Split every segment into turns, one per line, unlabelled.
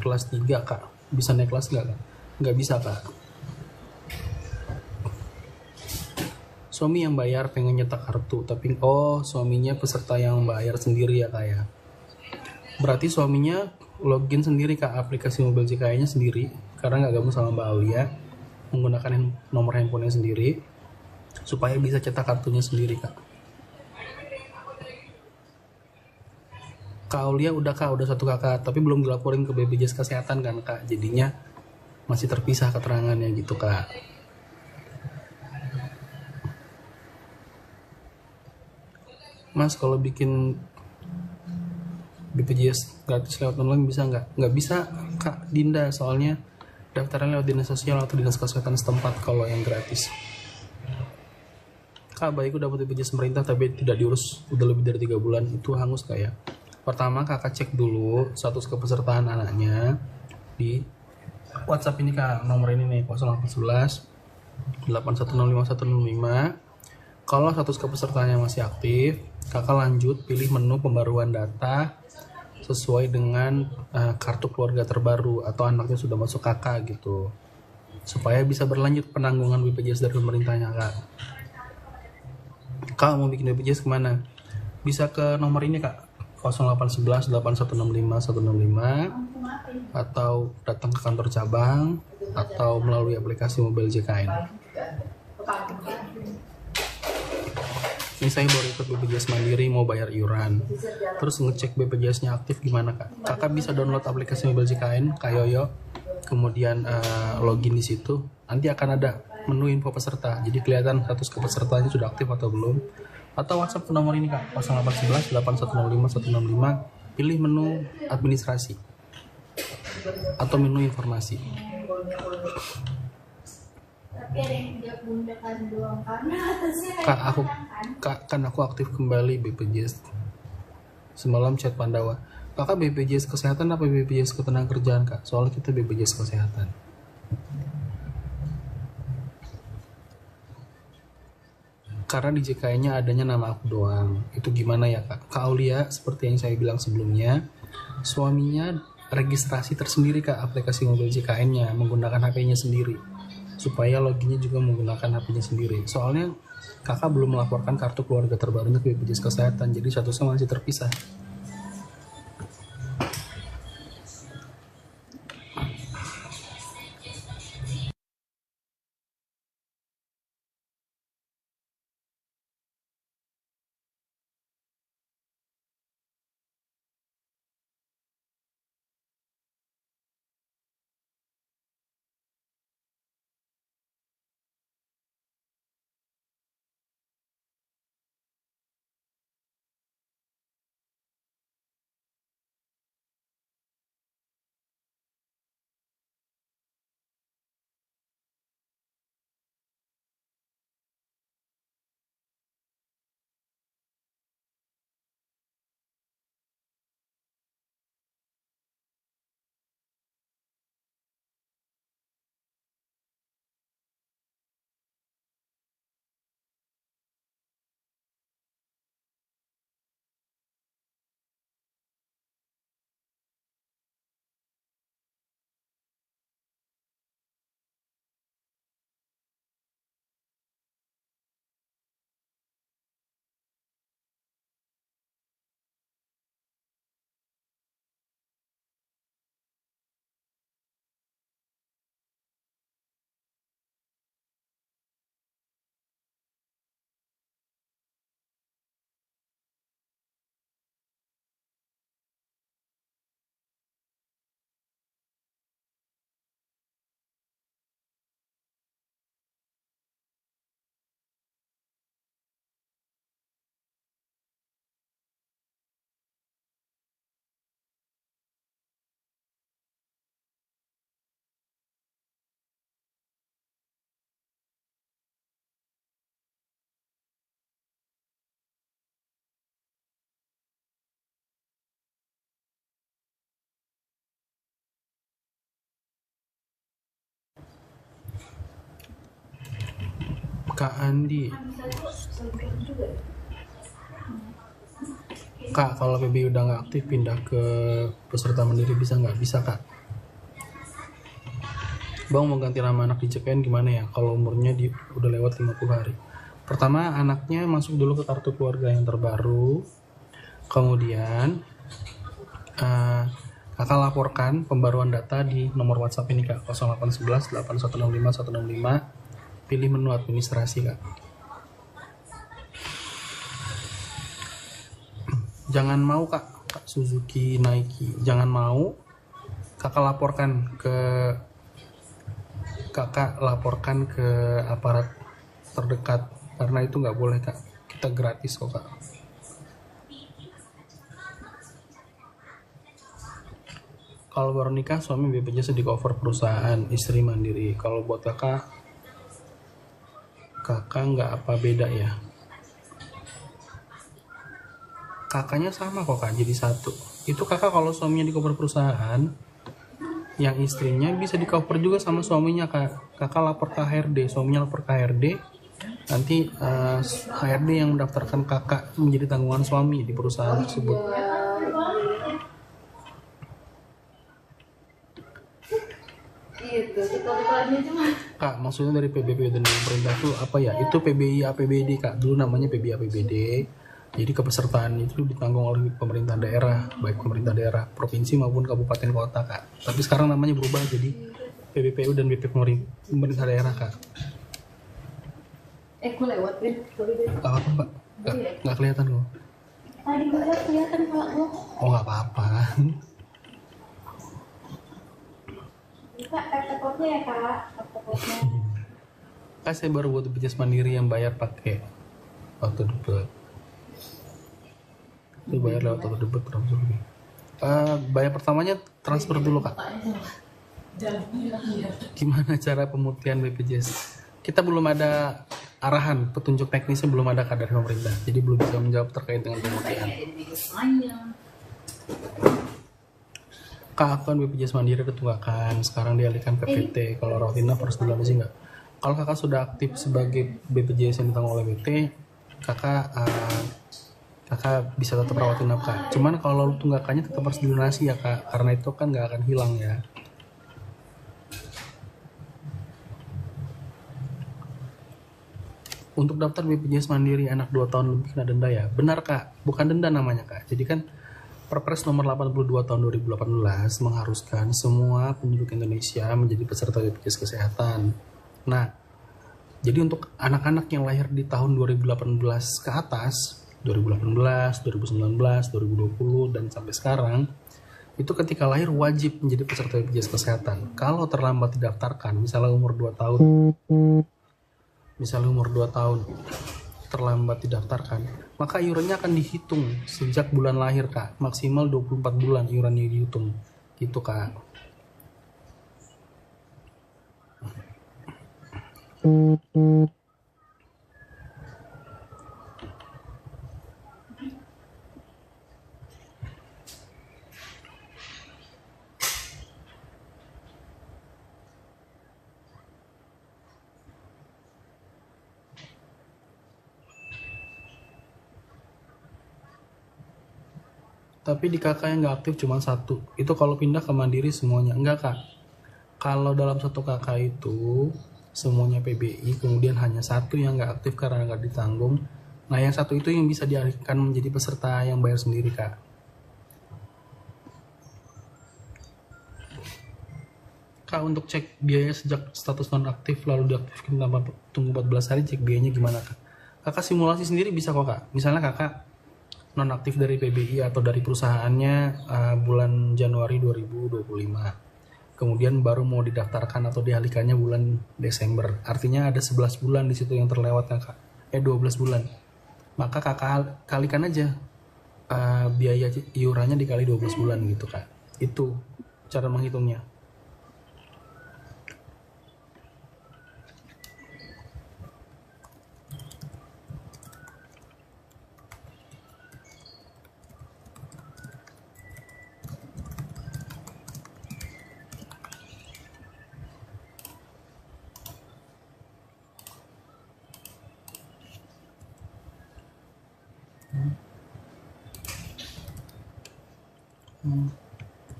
kelas 3 kak, bisa naik kelas nggak kak? Nggak bisa kak. Suami yang bayar pengen nyetak kartu, tapi suaminya peserta yang bayar sendiri ya kak ya. Berarti suaminya login sendiri kak, aplikasi mobil JKI-nya sendiri, karena nggak gabung sama Mbak Aulia, menggunakan nomor handphonenya sendiri, supaya bisa cetak kartunya sendiri kak. Kak Aulia udah satu kakak, tapi belum dilaporin ke BPJS Kesehatan kan kak, jadinya masih terpisah keterangannya gitu kak. Mas, kalau bikin BPJS gratis lewat online bisa nggak? Nggak bisa kak Dinda, soalnya daftarnya lewat dinas sosial atau dinas kesehatan setempat kalau yang gratis. Kak, baikku dapat BPJS pemerintah tapi tidak diurus udah lebih dari 3 bulan, itu hangus kak ya? Pertama kakak cek dulu status kepesertaan anaknya di WhatsApp ini kak, nomor ini nih 0811 8165105. Kalau status kepesertaannya masih aktif, kakak lanjut pilih menu pembaruan data sesuai dengan kartu keluarga terbaru atau anaknya sudah masuk kakak gitu, supaya bisa berlanjut penanggungan BPJS dari pemerintahnya kak. Kak mau bikin BPJS kemana? Bisa ke nomor ini kak, 0811 8165 atau datang ke kantor cabang atau melalui aplikasi mobil JKN. Ini saya baru ikut BPJS Mandiri, mau bayar iuran, terus ngecek BPJS-nya aktif gimana kak? Kakak bisa download aplikasi mobil JKN, Kak Yoyo, kemudian login di situ, nanti akan ada menu info peserta, jadi kelihatan status kepesertaannya sudah aktif atau belum. Atau WhatsApp ke nomor ini kak, 0811 8165 pilih menu administrasi atau menu informasi. Kak, aku aktif kembali BPJS. Semalam chat Pandawa. Kakak BPJS Kesehatan apa BPJS Ketenagakerjaan kak? Soalnya kita BPJS Kesehatan. Karena di JKI-nya adanya nama aku doang. Itu gimana ya kak? Kak Aulia, seperti yang saya bilang sebelumnya, suaminya registrasi tersendiri kak aplikasi mobil JKN-nya menggunakan HP-nya sendiri, supaya loginnya juga menggunakan HP-nya sendiri. Soalnya kakak belum melaporkan kartu keluarga terbarunya ke BPJS Kesehatan, jadi statusnya masih terpisah. Kak Andi, kak kalau PBI udah nggak aktif pindah ke peserta mandiri bisa nggak? Bisa kak. Bang mau ganti nama anak di JKN gimana ya kalau umurnya udah lewat 50 hari? Pertama, anaknya masuk dulu ke kartu keluarga yang terbaru. Kemudian kakak laporkan pembaruan data di nomor WhatsApp ini kak, 0811 8165 165. Pilih menu administrasi kak. Jangan mau kak Suzuki Nike, jangan mau. Kakak laporkan ke aparat terdekat, karena itu nggak boleh kak, kita gratis kok kak. Kalau baru nikah suami BPJS di cover perusahaan, istri mandiri. Kalau buat kakak nggak apa beda ya? Kakaknya sama kok kak, jadi satu. Itu kakak kalau suaminya di cover perusahaan, yang istrinya bisa di cover juga sama suaminya kak. Kakak lapor ke HRD, suaminya lapor ke HRD. Nanti HRD yang mendaftarkan kakak menjadi tanggungan suami di perusahaan tersebut. Kak, maksudnya dari PBB dan pemerintah itu apa ya? Itu PBI APBD kak, dulu namanya PBI APBD. Jadi kepesertaan itu ditanggung oleh pemerintah daerah, baik pemerintah daerah provinsi maupun kabupaten kota kak. Tapi sekarang namanya berubah jadi PBPU dan BP pemerintah daerah kak.
Aku lewat deh.
Gak apa mbak, nggak kelihatan kok.
Tadi nggak kelihatan kalau aku.
Oh nggak apa-apa.
Kak, laptopnya ya kak, laptopnya.
Kak saya baru buat BPJS Mandiri yang bayar pakai auto debit. Itu bayar lewat auto debit berapa sih? Bayar pertamanya transfer dulu kak. Gimana cara pemutihan BPJS? Kita belum ada arahan, petunjuk teknisnya belum ada kak dari pemerintah, jadi belum bisa menjawab terkait dengan pemutihan. Kak, akun BPJS Mandiri ketunggakan, sekarang dialihkan ke PT. Kalau rawat inap harus dilunasi nggak? Kalau kakak sudah aktif sebagai BPJS yang ditanggung oleh PT, kakak bisa tetap rawat inap kak. Cuman kalau tunggakannya tetap harus dilunasi ya kak, karena itu kan nggak akan hilang ya. Untuk daftar BPJS Mandiri anak 2 tahun lebih kena denda ya? Benar kak, bukan denda namanya kak. Jadi kan Perpres nomor 82 tahun 2018 mengharuskan semua penduduk Indonesia menjadi peserta BPJS Kesehatan. Nah, jadi untuk anak-anak yang lahir di tahun 2018 ke atas, 2018, 2019, 2020, dan sampai sekarang, itu ketika lahir wajib menjadi peserta BPJS Kesehatan. Kalau terlambat didaftarkan, misalnya umur 2 tahun, terlambat didaftarkan, maka iurannya akan dihitung sejak bulan lahir kak, maksimal 24 bulan iurannya dihitung gitu kak. Tapi di kakak yang nggak aktif cuma satu. Itu kalau pindah ke Mandiri semuanya. Enggak kak. Kalau dalam satu kakak itu semuanya PBI, kemudian hanya satu yang nggak aktif karena nggak ditanggung. Nah yang satu itu yang bisa dialihkan menjadi peserta yang bayar sendiri kak. Kak, untuk cek biaya sejak status non-aktif lalu diaktifkan tanpa tunggu 14 hari, cek biayanya gimana kak? Kakak simulasi sendiri bisa kok kak. Misalnya kakak non-aktif dari PBI atau dari perusahaannya bulan Januari 2025. Kemudian baru mau didaftarkan atau dialihkannya bulan Desember. Artinya ada 11 bulan di situ yang terlewat kak. 12 bulan. Maka kakak kalikan aja biaya iurannya dikali 12 bulan gitu kak. Itu cara menghitungnya.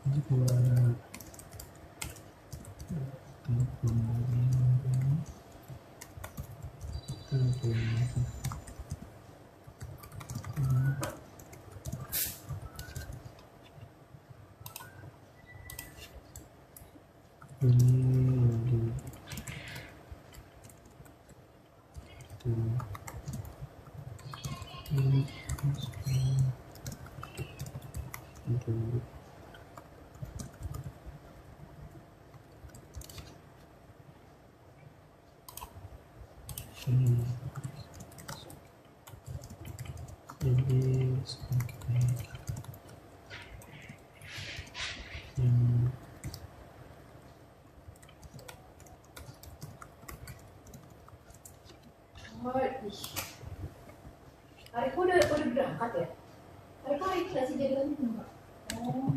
Jadi kalau ada Hmm.
Oh, ih. Hariku udah berangkat ya? Hariku hari ini nggak sih jadi lagi enggak? Oh.